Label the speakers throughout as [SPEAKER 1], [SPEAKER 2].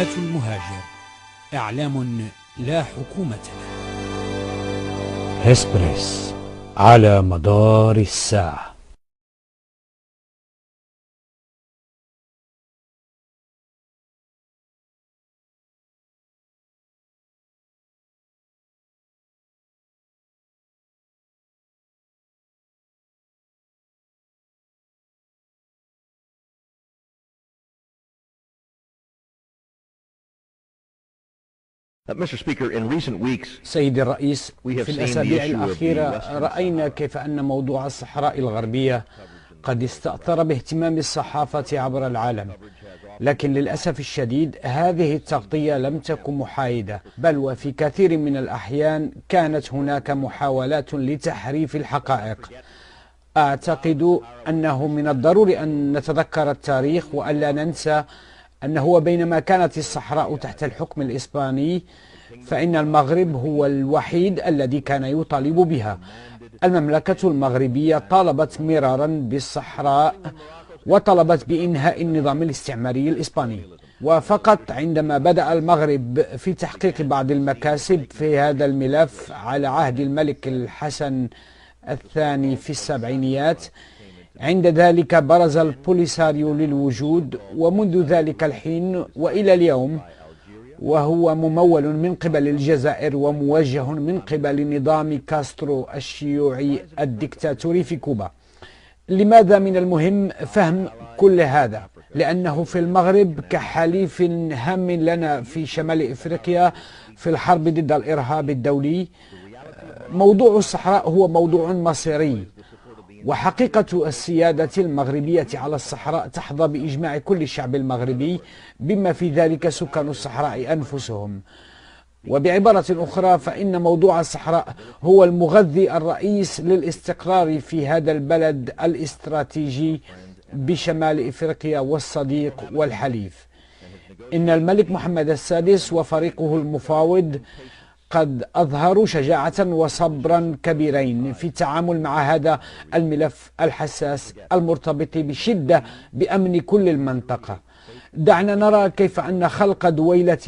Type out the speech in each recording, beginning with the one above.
[SPEAKER 1] قناة المهاجر، إعلام لا حكومة له.
[SPEAKER 2] هسبريس على مدار الساعة.
[SPEAKER 3] سيدي الرئيس، في الأسابيع الأخيرة رأينا كيف أن موضوع الصحراء الغربية قد استأثر باهتمام الصحافة عبر العالم، لكن للأسف الشديد هذه التغطية لم تكن محايدة، بل وفي كثير من الأحيان كانت هناك محاولات لتحريف الحقائق. أعتقد أنه من الضروري أن نتذكر التاريخ وألا ننسى أنه بينما كانت الصحراء تحت الحكم الإسباني فإن المغرب هو الوحيد الذي كان يطالب بها. المملكة المغربية طالبت مرارا بالصحراء وطلبت بإنهاء النظام الاستعماري الإسباني، وفقط عندما بدأ المغرب في تحقيق بعض المكاسب في هذا الملف على عهد الملك الحسن الثاني في السبعينيات، عند ذلك برز البوليساريو للوجود، ومنذ ذلك الحين وإلى اليوم وهو ممول من قبل الجزائر وموجه من قبل نظام كاسترو الشيوعي الدكتاتوري في كوبا. لماذا من المهم فهم كل هذا؟ لأنه في المغرب كحليف هام لنا في شمال إفريقيا في الحرب ضد الإرهاب الدولي، موضوع الصحراء هو موضوع مصيري، وحقيقة السيادة المغربية على الصحراء تحظى بإجماع كل الشعب المغربي بما في ذلك سكان الصحراء أنفسهم. وبعبارة أخرى فإن موضوع الصحراء هو المغذي الرئيس للاستقرار في هذا البلد الاستراتيجي بشمال إفريقيا والصديق والحليف. إن الملك محمد السادس وفريقه المفاوض قد أظهروا شجاعة وصبرا كبيرين في التعامل مع هذا الملف الحساس المرتبط بشدة بأمن كل المنطقة. دعنا نرى كيف أن خلق دويلة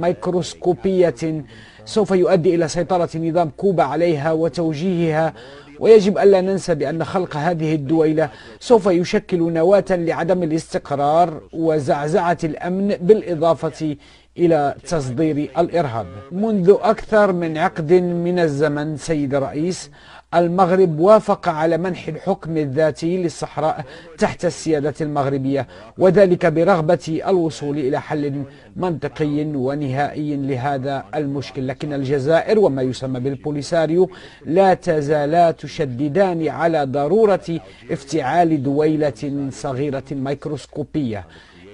[SPEAKER 3] ميكروسكوبية سوف يؤدي إلى سيطرة نظام كوبا عليها وتوجيهها، ويجب ألا ننسى بأن خلق هذه الدويلة سوف يشكل نواة لعدم الاستقرار وزعزعة الأمن بالإضافة إلى تصدير الإرهاب. منذ أكثر من عقد من الزمن سيد الرئيس، المغرب وافق على منح الحكم الذاتي للصحراء تحت السيادة المغربية، وذلك برغبة الوصول إلى حل منطقي ونهائي لهذا المشكل. لكن الجزائر وما يسمى بالبوليساريو لا تزالا تشددان على ضرورة افتعال دويلة صغيرة ميكروسكوبية.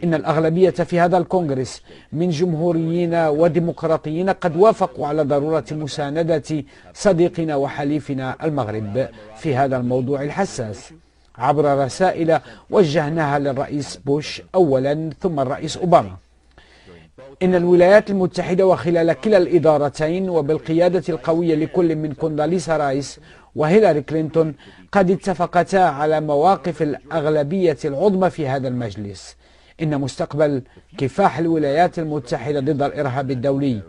[SPEAKER 3] إن الأغلبية في هذا الكونغرس من جمهوريين وديمقراطيين قد وافقوا على ضرورة مساندة صديقنا وحليفنا المغرب في هذا الموضوع الحساس عبر رسائل وجهناها للرئيس بوش أولا ثم الرئيس أوباما. إن الولايات المتحدة وخلال كلا الإدارتين وبالقيادة القوية لكل من كونداليسا رايس وهيلاري كلينتون قد اتفقتا على مواقف الأغلبية العظمى في هذا المجلس. إن مستقبل كفاح الولايات المتحدة ضد الإرهاب الدولي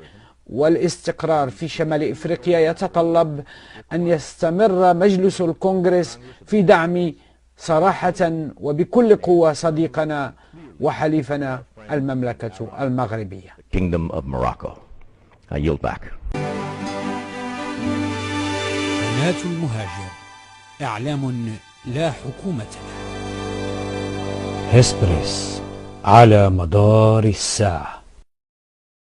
[SPEAKER 3] والاستقرار في شمال إفريقيا يتطلب أن يستمر مجلس الكونغرس في دعم صراحة وبكل قوة صديقنا وحليفنا المملكة المغربية.
[SPEAKER 4] Kingdom of Morocco. I yield back.
[SPEAKER 1] قناة المهاجر، إعلام لا حكومة له.
[SPEAKER 2] هسبريس على مدار الساعة.